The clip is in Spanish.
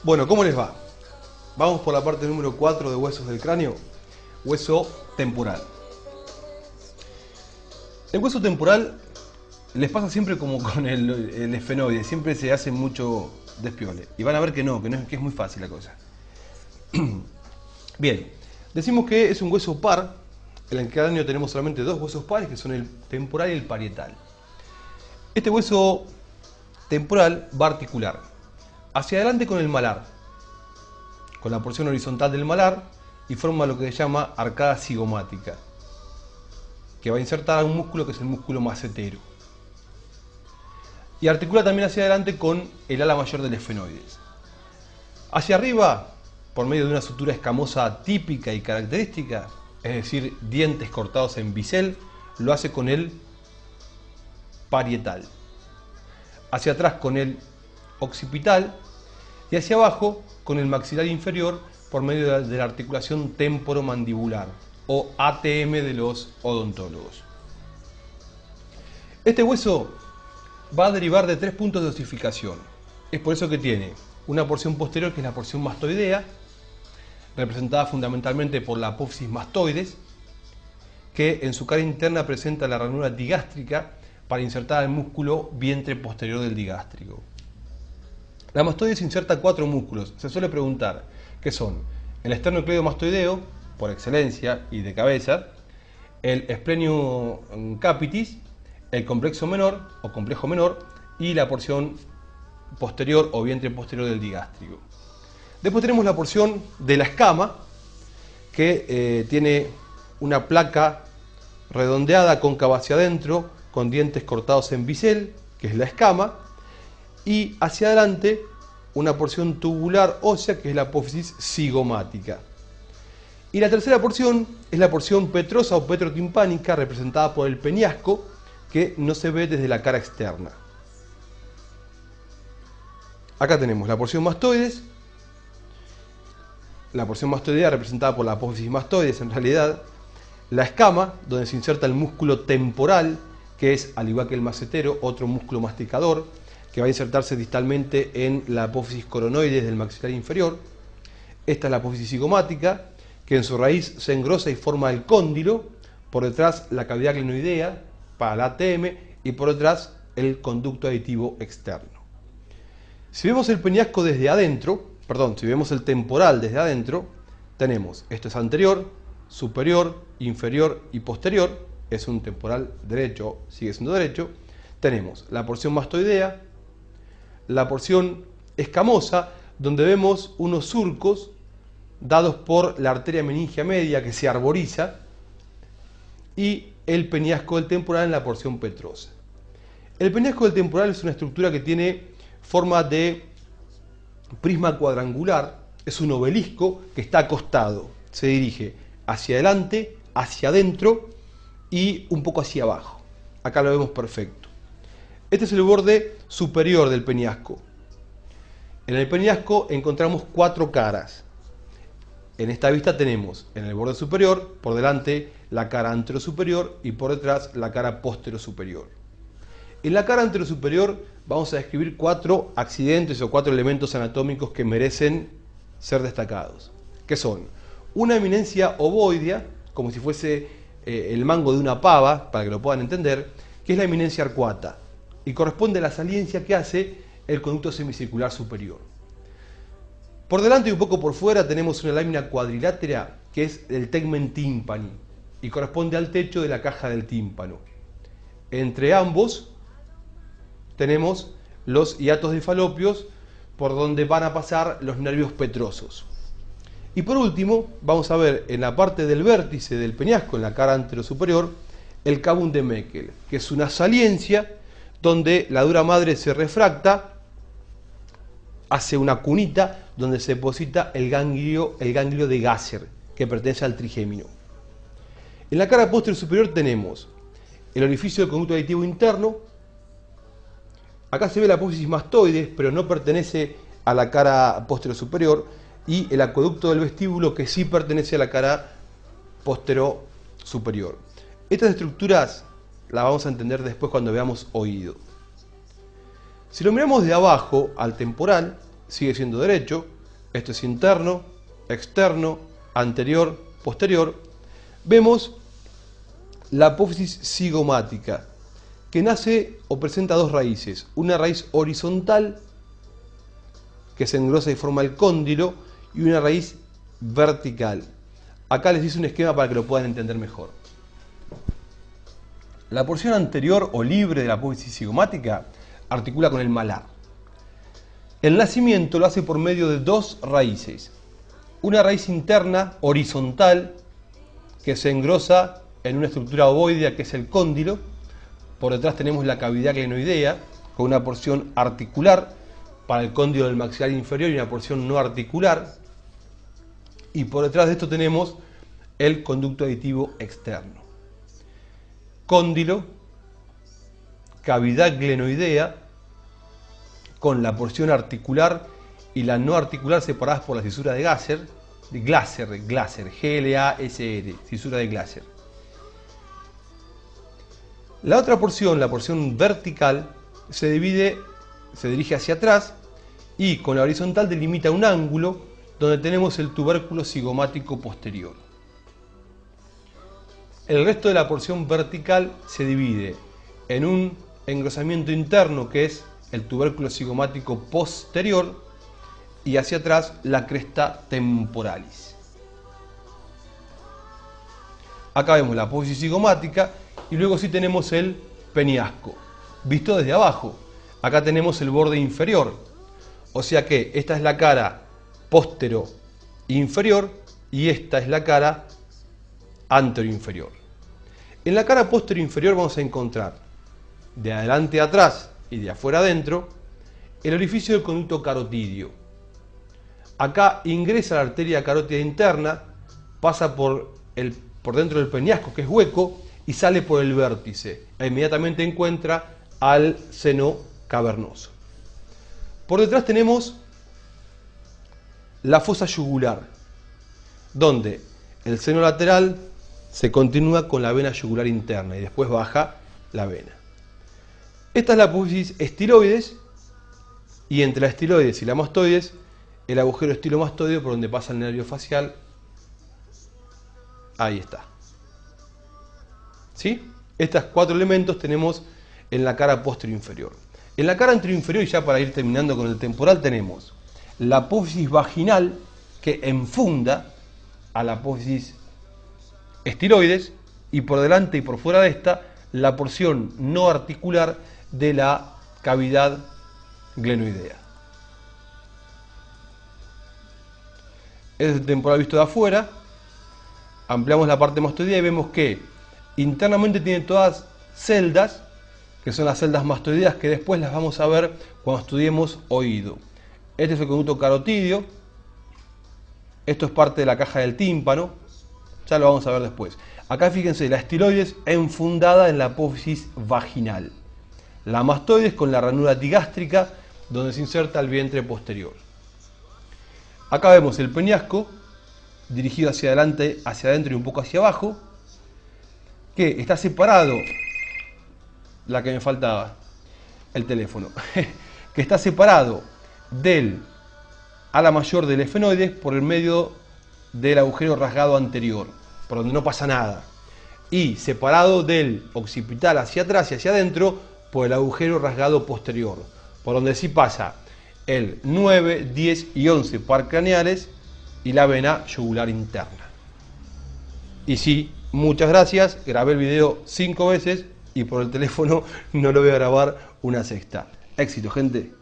Bueno, ¿cómo les va? Vamos por la parte número 4 de huesos del cráneo, hueso temporal. El hueso temporal les pasa siempre como con el esfenoide, siempre se hace mucho despiole. Y van a ver que es muy fácil la cosa. Bien, decimos que es un hueso par. En el cráneo tenemos solamente dos huesos pares, que son el temporal y el parietal. Este hueso temporal va a articular hacia adelante con el malar, con la porción horizontal del malar, y forma lo que se llama arcada cigomática, que va a insertar a un músculo que es el músculo macetero. Y articula también hacia adelante con el ala mayor del esfenoides. Hacia arriba, por medio de una sutura escamosa típica y característica, es decir, dientes cortados en bisel, lo hace con el parietal. Hacia atrás con el occipital y hacia abajo con el maxilar inferior por medio de la articulación temporomandibular o ATM de los odontólogos. Este hueso va a derivar de 3 puntos de osificación. Es por eso que tiene una porción posterior, que es la porción mastoidea, representada fundamentalmente por la apófisis mastoides, que en su cara interna presenta la ranura digástrica para insertar al músculo vientre posterior del digástrico. La mastoides inserta 4 músculos. Se suele preguntar qué son: el esternocleidomastoideo, por excelencia y de cabeza, el splenium capitis, el complexo menor o complejo menor y la porción posterior o vientre posterior del digástrico. Después tenemos la porción de la escama, que tiene una placa redondeada cóncava hacia adentro con dientes cortados en bisel, que es la escama, y hacia adelante una porción tubular ósea, que es la apófisis cigomática. Y la tercera porción es la porción petrosa o petrotimpánica, representada por el peñasco, que no se ve desde la cara externa. Acá tenemos la porción mastoides, la porción mastoidea representada por la apófisis mastoides en realidad, la escama, donde se inserta el músculo temporal, que es, al igual que el macetero, otro músculo masticador, que va a insertarse distalmente en la apófisis coronoides del maxilar inferior. Esta es la apófisis cigomática, que en su raíz se engrosa y forma el cóndilo, por detrás la cavidad glenoidea para la ATM y por detrás el conducto aditivo externo. Si vemos el peñasco desde adentro, si vemos el temporal desde adentro, tenemos, esto es anterior, superior, inferior y posterior, es un temporal derecho, sigue siendo derecho. Tenemos la porción mastoidea, la porción escamosa, donde vemos unos surcos dados por la arteria meningia media que se arboriza, y el peñasco del temporal en la porción petrosa. El peñasco del temporal es una estructura que tiene forma de prisma cuadrangular, es un obelisco que está acostado, se dirige hacia adelante, hacia adentro y un poco hacia abajo. Acá lo vemos perfecto. Este es el borde superior del peñasco. En el peñasco encontramos 4 caras. En esta vista tenemos en el borde superior, por delante la cara anterosuperior y por detrás la cara posterosuperior. En la cara anterosuperior vamos a describir 4 accidentes o 4 elementos anatómicos que merecen ser destacados, que son una eminencia ovoidea, como si fuese el mango de una pava, para que lo puedan entender, que es la eminencia arcuata, y corresponde a la saliencia que hace el conducto semicircular superior. Por delante y un poco por fuera tenemos una lámina cuadrilátera, que es el tegmen tímpani, y corresponde al techo de la caja del tímpano. Entre ambos tenemos los hiatos de falopios, por donde van a pasar los nervios petrosos. Y por último, vamos a ver en la parte del vértice del peñasco, en la cara anterosuperior, el cavum de Meckel, que es una saliencia donde la dura madre se refracta, hace una cunita donde se deposita el ganglio de Gasser, que pertenece al trigémino. En la cara posterosuperior tenemos el orificio del conducto aditivo interno. Acá se ve la apófisis mastoides, pero no pertenece a la cara posterosuperior, y el acueducto del vestíbulo, que sí pertenece a la cara posterosuperior. Estas estructuras las vamos a entender después cuando veamos oído. Si lo miramos de abajo al temporal, sigue siendo derecho, esto es interno, externo, anterior, posterior, vemos la apófisis cigomática, que nace o presenta dos raíces, una raíz horizontal, que se engrosa y forma el cóndilo, y una raíz vertical. Acá les hice un esquema para que lo puedan entender mejor. La porción anterior o libre de la apófisis cigomática articula con el malar. El nacimiento lo hace por medio de dos raíces. Una raíz interna horizontal que se engrosa en una estructura ovoidea que es el cóndilo. Por detrás tenemos la cavidad glenoidea con una porción articular para el cóndilo del maxilar inferior y una porción no articular. Y por detrás de esto tenemos el conducto aditivo externo. Cóndilo, cavidad glenoidea con la porción articular y la no articular separadas por la cisura de Glaser, G-L-A-S-R, cisura de Glaser. La otra porción, la porción vertical, se dirige hacia atrás y con la horizontal delimita un ángulo donde tenemos el tubérculo cigomático posterior. El resto de la porción vertical se divide en un engrosamiento interno que es el tubérculo cigomático posterior y hacia atrás la cresta temporalis. Acá vemos la apófisis cigomática y luego sí tenemos el peñasco, visto desde abajo. Acá tenemos el borde inferior, o sea que esta es la cara póstero inferior y esta es la cara antero inferior. En la cara póstero inferior vamos a encontrar de adelante a atrás y de afuera adentro el orificio del conducto carotidio. Acá ingresa la arteria carótida interna, pasa por dentro del peñasco, que es hueco, y sale por el vértice. E inmediatamente encuentra al seno cavernoso. Por detrás tenemos la fosa yugular, donde el seno lateral se continúa con la vena yugular interna y después baja la vena. Esta es la apófisis estiloides, y entre la estiloides y la mastoides el agujero estilomastoideo por donde pasa el nervio facial. Ahí está. ¿Sí? Estos cuatro elementos tenemos en la cara posterior inferior. En la cara anterior inferior, y ya para ir terminando con el temporal, tenemos la apófisis vaginal que enfunda a la apófisis estiloides, y por delante y por fuera de esta la porción no articular de la cavidad glenoidea. Este es el temporal visto de afuera. Ampliamos la parte mastoidea y vemos que internamente tiene todas celdas, que son las celdas mastoideas, que después las vamos a ver cuando estudiemos oído. Este es el conducto carotidio. Esto es parte de la caja del tímpano. Ya lo vamos a ver después. Acá fíjense, la estiloides enfundada en la apófisis vaginal. La mastoides con la ranura digástrica, donde se inserta el vientre posterior. Acá vemos el peñasco, dirigido hacia adelante, hacia adentro y un poco hacia abajo, que está separado, la que me faltaba, el teléfono, que está separado del ala mayor del esfenoides por el medio del agujero rasgado anterior, por donde no pasa nada, y separado del occipital hacia atrás y hacia adentro por el agujero rasgado posterior, por donde sí pasa el 9, 10 y 11 par craneales y la vena yugular interna. Y sí, muchas gracias, grabé el video 5 veces y por el teléfono no lo voy a grabar una sexta. Éxito, gente.